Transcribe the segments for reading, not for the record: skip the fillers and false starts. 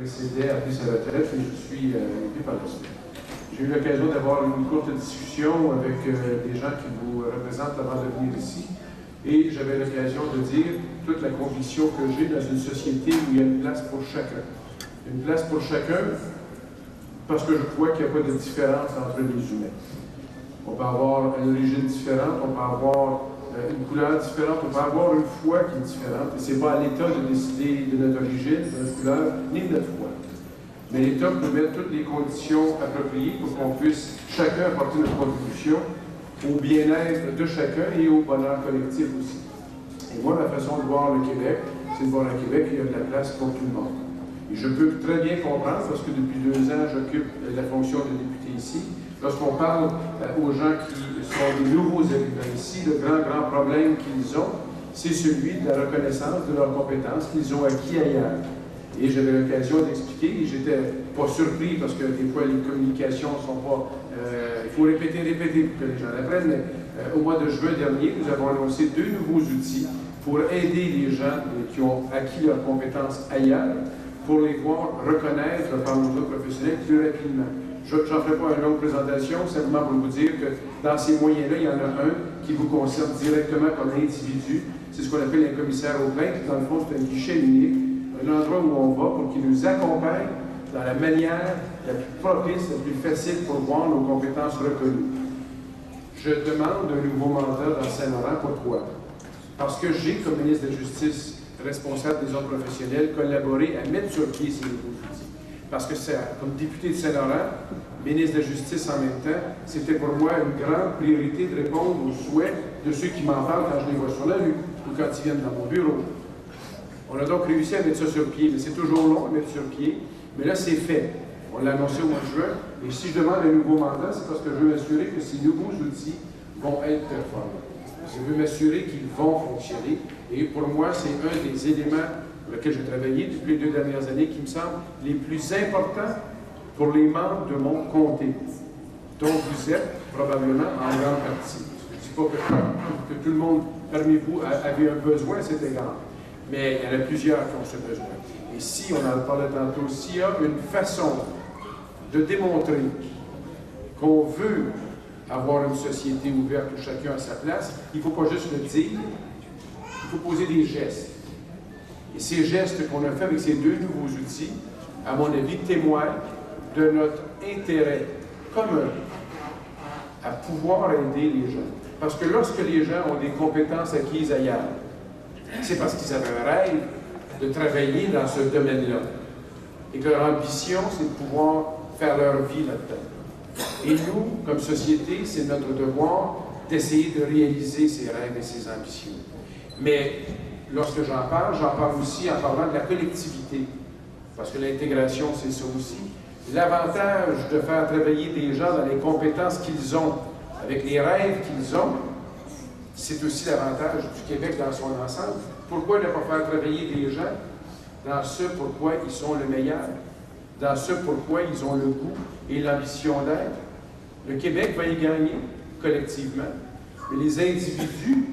précédait a pris sa retraite et je suis élu par la suite. J'ai eu l'occasion d'avoir une courte discussion avec des gens qui vous représentent avant de venir ici et j'avais l'occasion de dire toute la conviction que j'ai dans une société où il y a une place pour chacun. Une place pour chacun parce que je crois qu'il n'y a pas de différence entre les humains. On peut avoir une origine différente, on peut avoir une couleur différente, on peut avoir une foi qui est différente. Et ce n'est pas à l'État de décider de notre origine, de notre couleur, ni de notre foi. Mais l'État peut mettre toutes les conditions appropriées pour qu'on puisse chacun apporter notre contribution au bien-être de chacun et au bonheur collectif aussi. Et moi, ma façon de voir le Québec, c'est de voir le Québec qu'il y a de la place pour tout le monde. Et je peux très bien comprendre, parce que depuis 2 ans, j'occupe la fonction de député ici. Lorsqu'on parle aux gens qui sont des nouveaux arrivants ici, le grand problème qu'ils ont, c'est celui de la reconnaissance de leurs compétences qu'ils ont acquis ailleurs. Et j'avais l'occasion d'expliquer, et j'étais pas surpris parce que des fois les communications ne sont pas... il faut répéter pour que les gens l'apprennent, mais au mois de juin dernier, nous avons annoncé 2 nouveaux outils pour aider les gens qui ont acquis leurs compétences ailleurs, pour les voir reconnaître par nos autres professionnels plus rapidement. Je n'en ferai pas une longue présentation, simplement pour vous dire que dans ces moyens-là, il y en a un qui vous concerne directement comme individu. C'est ce qu'on appelle un commissaire aux plaintes. Dans le fond, c'est un guichet unique, un endroit où on va pour qu'il nous accompagne dans la manière la plus propice, la plus facile pour voir nos compétences reconnues. Je demande un nouveau mandat dans Saint-Laurent. Pourquoi? Parce que j'ai, comme ministre de la Justice, responsable des ordres professionnels, collaboré à mettre sur pied ces nouveaux outils. Parce que comme député de Saint-Laurent, ministre de la Justice en même temps, c'était pour moi une grande priorité de répondre aux souhaits de ceux qui m'en parlent quand je les vois sur la rue ou quand ils viennent dans mon bureau. On a donc réussi à mettre ça sur pied, mais c'est toujours long à mettre sur pied. Mais là, c'est fait. On l'a annoncé au mois de juin. Et si je demande un nouveau mandat, c'est parce que je veux m'assurer que ces nouveaux outils vont être performants. Je veux m'assurer qu'ils vont fonctionner. Et pour moi, c'est un des éléments sur lesquels j'ai travaillé depuis les 2 dernières années qui me semblent les plus importants pour les membres de mon comté, dont vous êtes probablement en grande partie. Je ne dis pas que tout le monde parmi vous avait un besoin à cet égard, mais il y en a plusieurs qui ont ce besoin. Et si, on en parlait tantôt, s'il y a une façon de démontrer qu'on veut avoir une société ouverte où chacun a sa place, il ne faut pas juste le dire, il faut poser des gestes. Et ces gestes qu'on a faits avec ces 2 nouveaux outils, à mon avis, témoignent de notre intérêt commun à pouvoir aider les gens. Parce que lorsque les gens ont des compétences acquises ailleurs, c'est parce qu'ils avaient un rêve de travailler dans ce domaine-là. Et que leur ambition, c'est de pouvoir faire leur vie là-dedans. Et nous, comme société, c'est notre devoir d'essayer de réaliser ces rêves et ces ambitions. Mais lorsque j'en parle aussi en parlant de la collectivité. Parce que l'intégration, c'est ça aussi. L'avantage de faire travailler des gens dans les compétences qu'ils ont, avec les rêves qu'ils ont, c'est aussi l'avantage du Québec dans son ensemble. Pourquoi ne pas faire travailler des gens dans ce pourquoi ils sont le meilleur, dans ce pourquoi ils ont le goût et l'ambition d'être? Le Québec va y gagner collectivement, mais les individus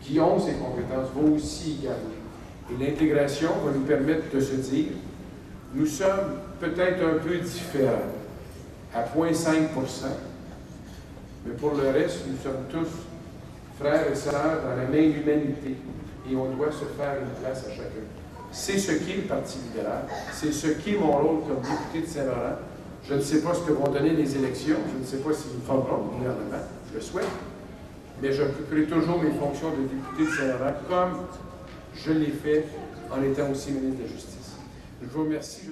qui ont ces compétences vont aussi y gagner. Et l'intégration va nous permettre de se dire, nous sommes peut-être un peu différents, à 0,5 %, mais pour le reste, nous sommes tous frères et sœurs dans la même humanité et on doit se faire une place à chacun. C'est ce qu'est le Parti libéral, c'est ce qu'est mon rôle comme député de Saint-Laurent. Je ne sais pas ce que vont donner les élections, je ne sais pas s'ils me formeront le gouvernement, je le souhaite, mais j'occuperai toujours mes fonctions de député de Saint-Laurent comme je l'ai fait en étant aussi ministre de la Justice. Je vous remercie.